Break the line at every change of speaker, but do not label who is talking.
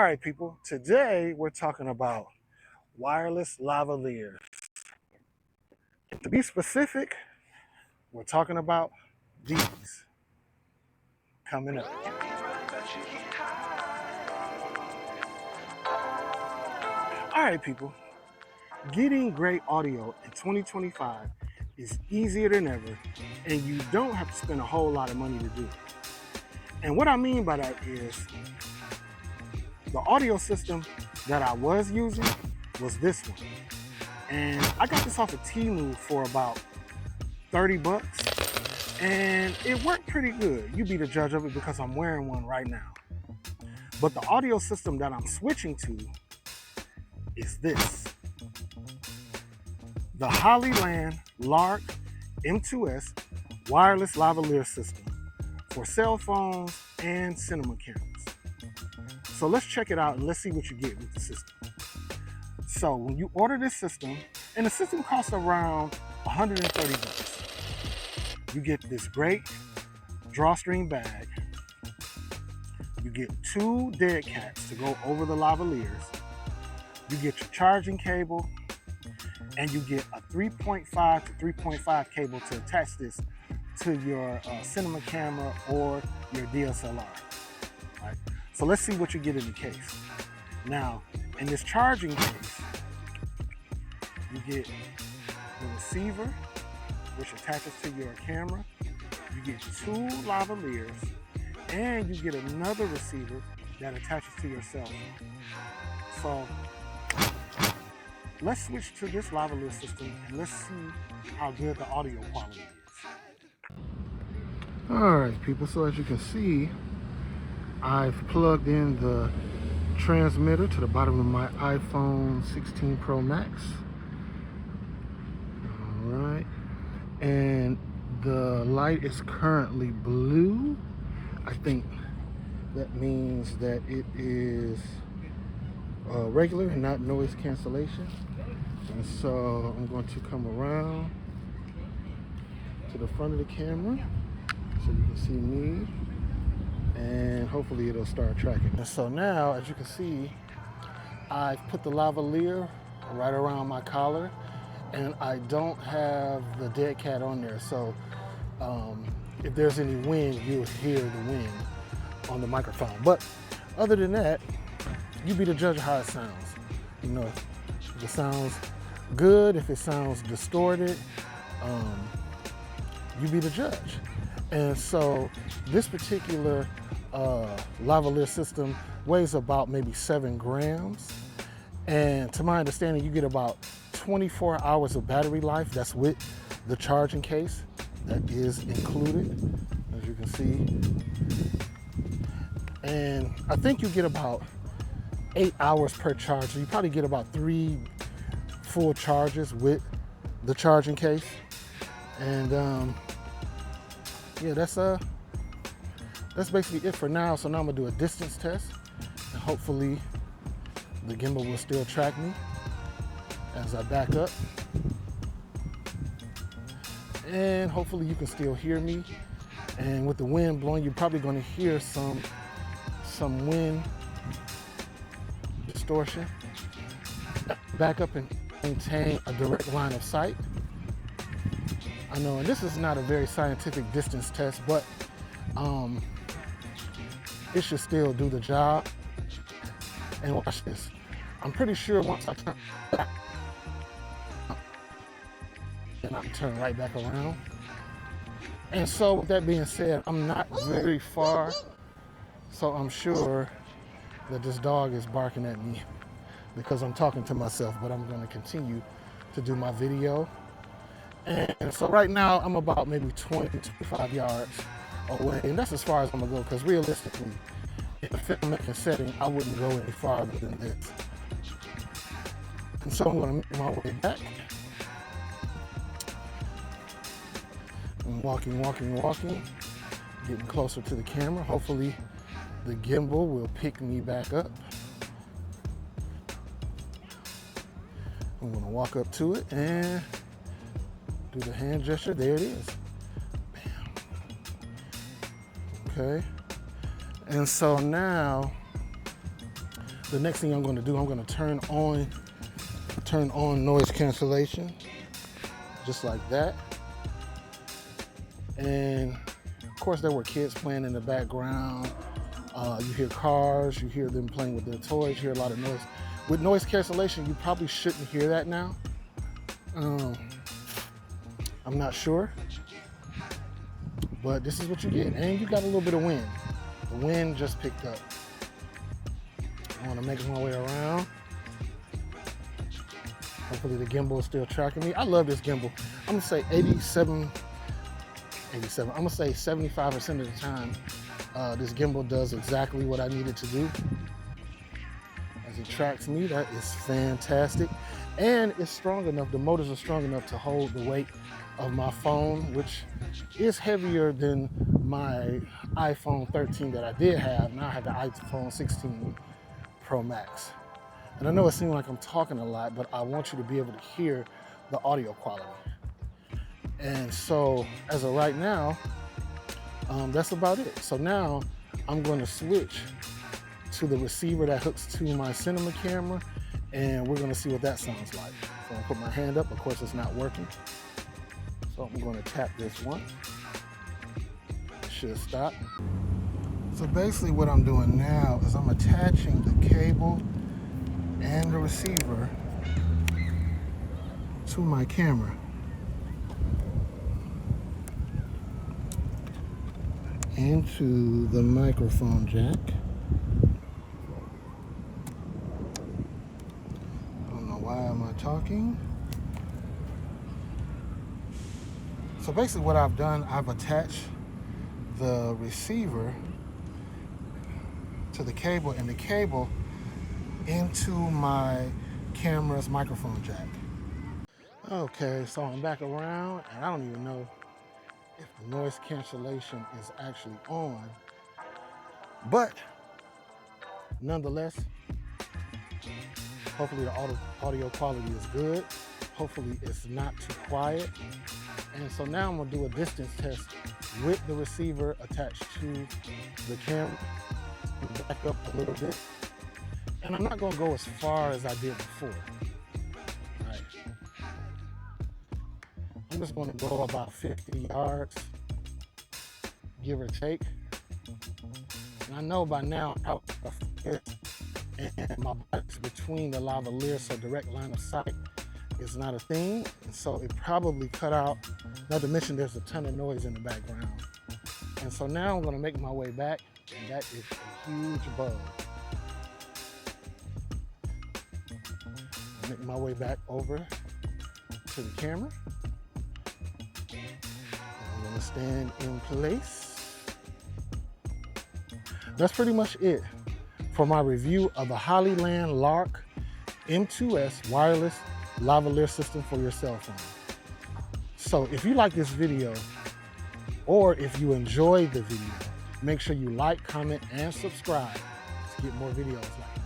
right, people, today we're talking about wireless lavaliers. To be specific, we're talking about these coming up. All right, people, getting great audio in 2025 is easier than ever, and you don't have to spend a whole lot of money to do it. And what I mean by that is the audio system that I was using was this one. And I got this off of Temu for about 30 bucks. And it worked pretty good. You be the judge of it because I'm wearing one right now. But the audio system that I'm switching to is this. The HOLLYLAND LARK M2S wireless lavalier system for cell phones and cinema cameras. So let's check it out and let's see what you get with the system. So when you order this system, and the system costs around 130 bucks, you get this great drawstring bag. You get 2 dead cats to go over the lavaliers. You get your charging cable, and you get a 3.5 to 3.5 cable to attach this to your cinema camera or your DSLR. Right? So let's see what you get in the case. Now, in this charging case, you get the receiver, which attaches to your camera. You get 2 lavaliers, and you get another receiver that attaches to your cell phone. So let's switch to this lavalier system and let's see how good the audio quality is. All right, people, so as you can see, I've plugged in the transmitter to the bottom of my iPhone 16 Pro Max. All right, and the light is currently blue. I think that means that it is regular and not noise cancellation. And so I'm going to come around to the front of the camera so you can see me, and hopefully it'll start tracking. And so now, as you can see, I've put the lavalier right around my collar, and I don't have the dead cat on there. So if there's any wind, you'll hear the wind on the microphone. But other than that, you be the judge of how it sounds. You know, if it sounds good, if it sounds distorted, you be the judge. And so this particular lavalier system weighs about maybe 7 grams. And to my understanding, you get about 24 hours of battery life. That's with the charging case that is included, as you can see. And I think you get about 8 hours per charge. So you probably get about 3 full charges with the charging case. And yeah, that's basically it for now. So now I'm gonna do a distance test, and hopefully the gimbal will still track me as I back up. And hopefully you can still hear me. And with the wind blowing, you're probably gonna hear some wind distortion. Back up and maintain a direct line of sight. I know, and this is not a very scientific distance test, but it should still do the job. And watch this. I'm pretty sure once I turn back, and I turn right back around. And so with that being said, I'm not very far, so I'm sure that this dog is barking at me because I'm talking to myself, but I'm going to continue to do my video. And so right now I'm about maybe 20, 25 yards away, and that's as far as I'm gonna go, because realistically, in a filmmaking setting, I wouldn't go any farther than this. And so I'm gonna make my way back. I'm walking, getting closer to the camera. Hopefully the gimbal will pick me back up. I'm gonna walk up to it and do the hand gesture. There it is. Bam. Okay. And so now the next thing I'm going to do, I'm going to turn on noise cancellation, just like that. And of course there were kids playing in the background. You hear cars, you hear them playing with their toys, you hear a lot of noise. With noise cancellation, you probably shouldn't hear that now. I'm not sure, but this is what you get. And you got a little bit of wind. The wind just picked up. I want to make my way around. Hopefully the gimbal is still tracking me. I love this gimbal. I'm gonna say 87. I'm gonna say 75% of the time, this gimbal does exactly what I need it to do. As it tracks me, that is fantastic. And it's strong enough, the motors are strong enough to hold the weight of my phone, which is heavier than my iPhone 13 that I did have. Now I have the iPhone 16 Pro Max. And I know it seems like I'm talking a lot, but I want you to be able to hear the audio quality. And so as of right now, that's about it. So now I'm going to switch to the receiver that hooks to my cinema camera, and we're going to see what that sounds like. So I'll put my hand up. Of course, it's not working. So I'm going to tap this one. It should stop. So basically what I'm doing now is I'm attaching the cable and the receiver to my camera. Into the microphone jack. Don't know why am I talking. So basically what I've done, I've attached the receiver to the cable and the cable into my camera's microphone jack. Okay, so I'm back around and I don't even know if the noise cancellation is actually on, but nonetheless, hopefully the audio quality is good. Hopefully it's not too quiet. And so now I'm gonna do a distance test with the receiver attached to the camera. Back up a little bit. And I'm not gonna go as far as I did before. Right. I'm just gonna go about 50 yards, give or take. And I know by now, and my body's between the lavalier, so direct line of sight is not a thing. And so it probably cut out, not to mention there's a ton of noise in the background. And so now I'm gonna make my way back, and that is a huge bug. Make my way back over to the camera. I'm gonna stand in place. That's pretty much it for my review of the HOLLYLAND LARK M2S wireless lavalier system for your cell phone. So if you like this video, or if you enjoyed the video, make sure you like, comment, and subscribe to get more videos like this.